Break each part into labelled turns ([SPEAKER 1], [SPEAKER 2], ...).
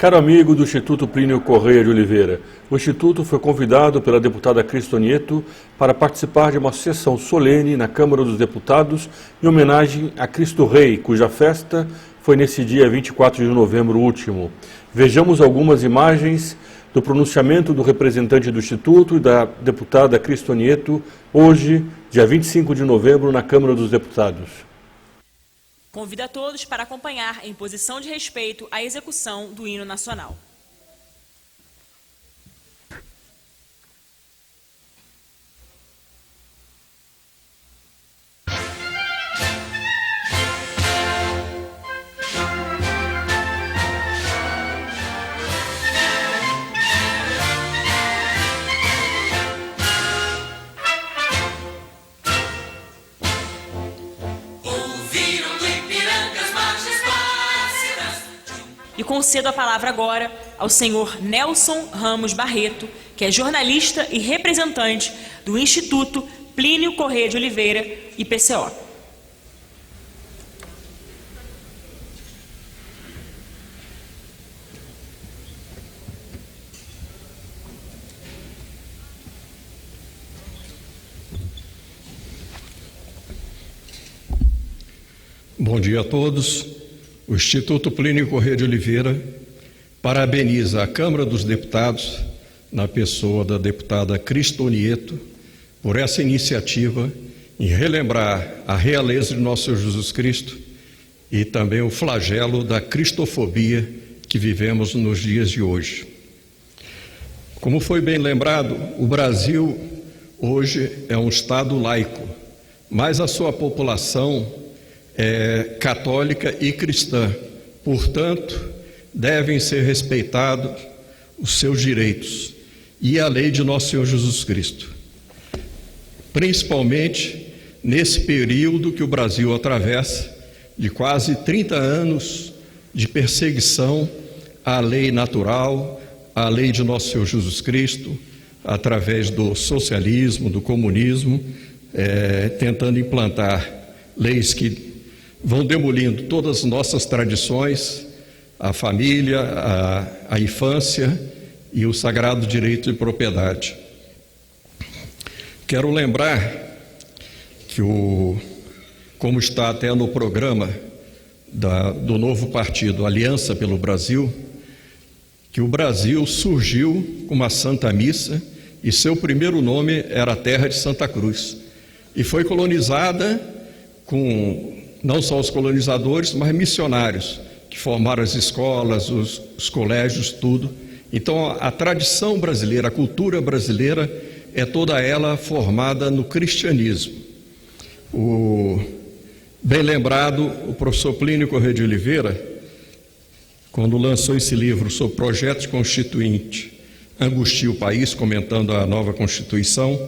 [SPEAKER 1] Caro amigo do Instituto Plínio Correia de Oliveira, o Instituto foi convidado pela deputada Cristo Nieto para participar de uma sessão solene na Câmara dos Deputados em homenagem a Cristo Rei, cuja festa foi nesse dia 24 de novembro último. Vejamos algumas imagens do pronunciamento do representante do Instituto e da deputada Cristo Nieto, hoje, dia 25 de novembro, na Câmara dos Deputados.
[SPEAKER 2] Convido a todos para acompanhar, em posição de respeito, a execução do hino nacional. E concedo a palavra agora ao senhor Nelson Ramos Barreto, que é jornalista e representante do Instituto Plínio Correia de Oliveira, IPCO.
[SPEAKER 3] Bom dia a todos. O Instituto Plínio Correia de Oliveira parabeniza a Câmara dos Deputados, na pessoa da deputada Cristo Nieto, por essa iniciativa em relembrar a realeza de nosso Senhor Jesus Cristo e também o flagelo da cristofobia que vivemos nos dias de hoje. Como foi bem lembrado, o Brasil hoje é um Estado laico, mas a sua população é católica e cristã, portanto, devem ser respeitados os seus direitos e a lei de nosso Senhor Jesus Cristo, principalmente nesse período que o Brasil atravessa de quase 30 anos de perseguição à lei natural, à lei de nosso Senhor Jesus Cristo, através do socialismo, do comunismo, tentando implantar leis que vão demolindo todas as nossas tradições, a família, a infância e o sagrado direito de propriedade. Quero lembrar que, como está até no programa do novo partido Aliança pelo Brasil, que o Brasil surgiu com uma Santa Missa e seu primeiro nome era a Terra de Santa Cruz. E foi colonizada com não só os colonizadores, mas missionários, que formaram as escolas, os colégios, tudo. Então, a tradição brasileira, a cultura brasileira, é toda ela formada no cristianismo. Bem lembrado, o professor Plínio Correia de Oliveira, quando lançou esse livro sobre projeto constituinte, Angustia o País, comentando a nova Constituição,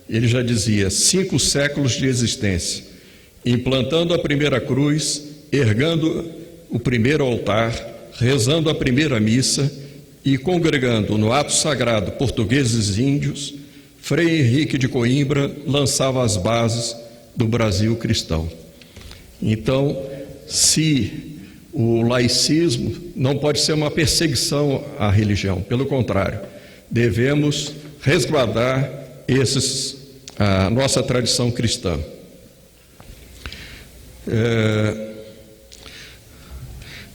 [SPEAKER 3] ele já dizia: 5 séculos de existência, implantando a primeira cruz, ergando o primeiro altar, rezando a primeira missa e congregando no ato sagrado portugueses e índios, Frei Henrique de Coimbra lançava as bases do Brasil cristão. Então, se o laicismo não pode ser uma perseguição à religião, pelo contrário, devemos resguardar a nossa tradição cristã.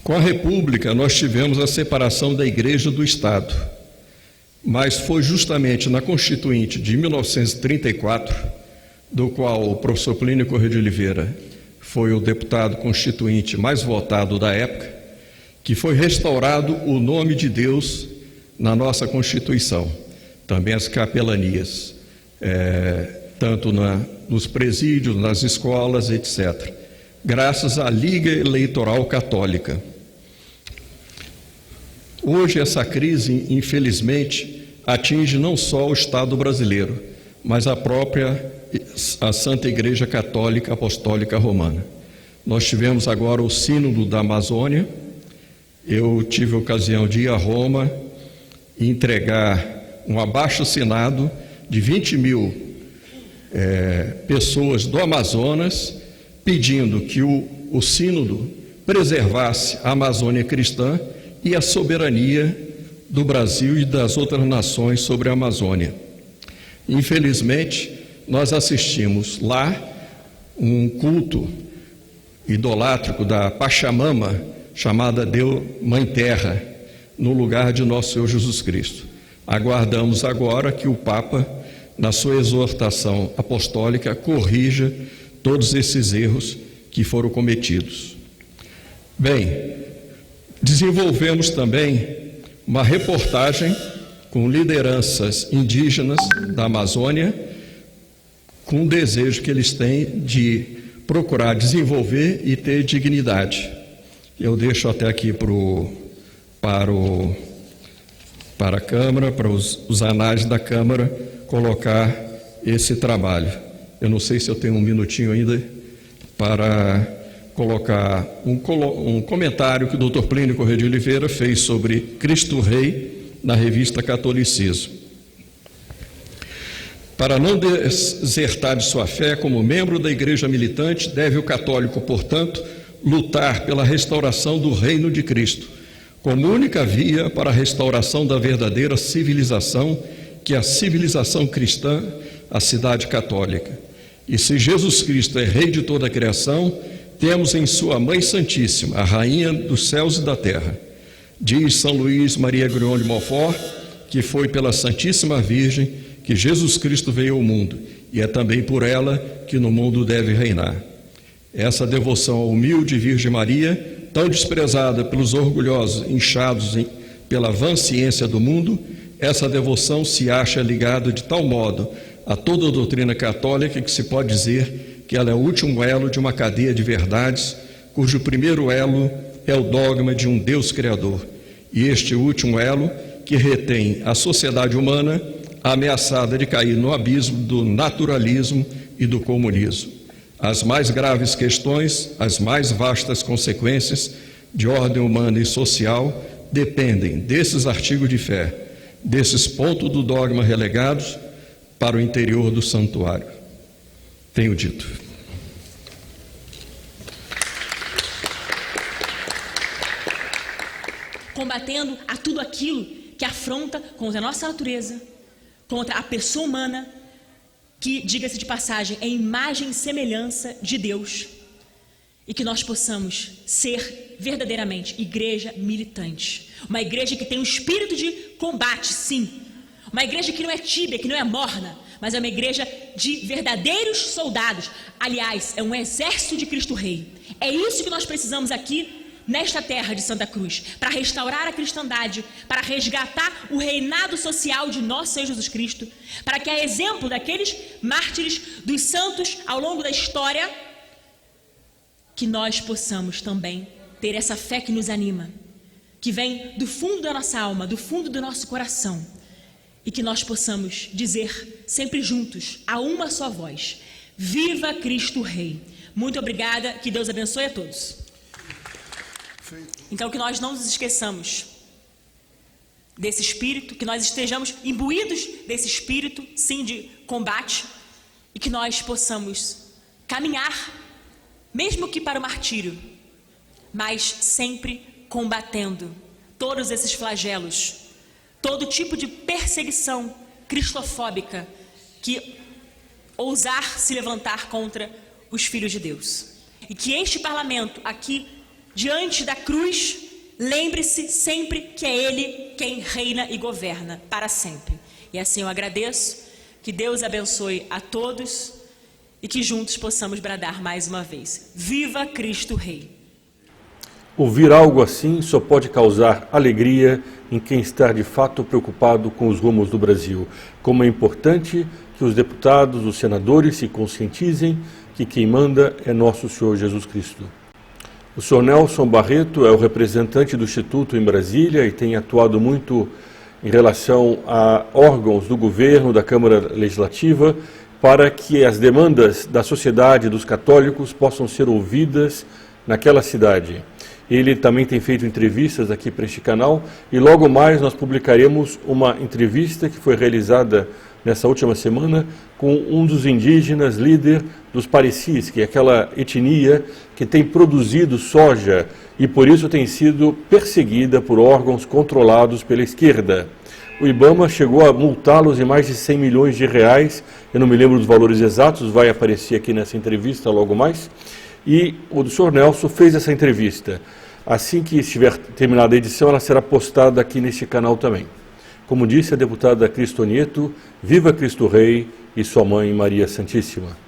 [SPEAKER 3] Com a República, nós tivemos a separação da Igreja do Estado, mas foi justamente na Constituinte de 1934, do qual o professor Plínio Correia de Oliveira foi o deputado constituinte mais votado da época, que foi restaurado o nome de Deus na nossa Constituição, também as capelanias, tanto nos presídios, nas escolas, etc., graças à Liga Eleitoral Católica. Hoje essa crise, infelizmente, atinge não só o Estado brasileiro, mas a Santa Igreja Católica Apostólica Romana. Nós tivemos agora o Sínodo da Amazônia. Eu tive a ocasião de ir a Roma e entregar um abaixo-assinado de 20.000 pessoas do Amazonas, pedindo que o Sínodo preservasse a Amazônia cristã e a soberania do Brasil e das outras nações sobre a Amazônia. Infelizmente, nós assistimos lá um culto idolátrico da Pachamama, chamada Deus Mãe Terra, no lugar de nosso Senhor Jesus Cristo. Aguardamos agora que o Papa, na sua exortação apostólica, corrija todos esses erros que foram cometidos. Bem, desenvolvemos também uma reportagem com lideranças indígenas da Amazônia, com o desejo que eles têm de procurar desenvolver e ter dignidade. Eu deixo até aqui para a Câmara, para os anais da Câmara, colocar esse trabalho. Eu não sei se eu tenho um minutinho ainda para colocar um comentário que o Dr. Plínio Corrêa de Oliveira fez sobre Cristo Rei na revista Catolicismo. Para não desertar de sua fé como membro da Igreja militante, deve o católico, portanto, lutar pela restauração do reino de Cristo, como única via para a restauração da verdadeira civilização, que é a civilização cristã, a cidade católica. E se Jesus Cristo é Rei de toda a criação, temos em sua Mãe Santíssima, a Rainha dos céus e da terra. Diz São Luís Maria Grion de Montfort que foi pela Santíssima Virgem que Jesus Cristo veio ao mundo, e é também por ela que no mundo deve reinar. Essa devoção à humilde Virgem Maria, tão desprezada pelos orgulhosos, inchados pela vã ciência do mundo, essa devoção se acha ligada de tal modo a toda a doutrina católica que se pode dizer que ela é o último elo de uma cadeia de verdades, cujo primeiro elo é o dogma de um Deus Criador, e este último elo que retém a sociedade humana ameaçada de cair no abismo do naturalismo e do comunismo. As mais graves questões, as mais vastas consequências de ordem humana e social dependem desses artigos de fé, desses pontos do dogma relegados para o interior do santuário. Tenho dito.
[SPEAKER 2] Combatendo a tudo aquilo que afronta contra a nossa natureza, contra a pessoa humana, que, diga-se de passagem, é imagem e semelhança de Deus, e que nós possamos ser verdadeiramente igreja militante, uma igreja que tem um espírito de combate, sim, uma igreja que não é tíbia, que não é morna, mas é uma igreja de verdadeiros soldados. Aliás, é um exército de Cristo Rei. É isso que nós precisamos aqui nesta terra de Santa Cruz, para restaurar a cristandade, para resgatar o reinado social de nosso Senhor Jesus Cristo, para que, a exemplo daqueles mártires, dos santos ao longo da história, que nós possamos também ter essa fé que nos anima, que vem do fundo da nossa alma, do fundo do nosso coração, e que nós possamos dizer sempre juntos, a uma só voz: viva Cristo Rei! Muito obrigada, que Deus abençoe a todos. Então, que nós não nos esqueçamos desse espírito, que nós estejamos imbuídos desse espírito, sim, de combate, e que nós possamos caminhar, mesmo que para o martírio, mas sempre combatendo todos esses flagelos, todo tipo de perseguição cristofóbica que ousar se levantar contra os filhos de Deus. E que este parlamento aqui, diante da cruz, lembre-se sempre que é Ele quem reina e governa para sempre. E assim eu agradeço, que Deus abençoe a todos e que juntos possamos bradar mais uma vez: viva Cristo Rei!
[SPEAKER 1] Ouvir algo assim só pode causar alegria em quem está de fato preocupado com os rumos do Brasil. Como é importante que os deputados, os senadores se conscientizem que quem manda é nosso Senhor Jesus Cristo. O senhor Nelson Barreto é o representante do Instituto em Brasília e tem atuado muito em relação a órgãos do governo, da Câmara Legislativa, para que as demandas da sociedade, dos católicos, possam ser ouvidas naquela cidade. Ele também tem feito entrevistas aqui para este canal e logo mais nós publicaremos uma entrevista que foi realizada nessa última semana, com um dos indígenas líder dos Parecis, que é aquela etnia que tem produzido soja e por isso tem sido perseguida por órgãos controlados pela esquerda. O IBAMA chegou a multá-los em mais de 100 milhões de reais, eu não me lembro dos valores exatos, vai aparecer aqui nessa entrevista logo mais, e o Sr. Nelson fez essa entrevista. Assim que estiver terminada a edição, ela será postada aqui neste canal também. Como disse a deputada Cristo Nieto, viva Cristo Rei e sua mãe Maria Santíssima.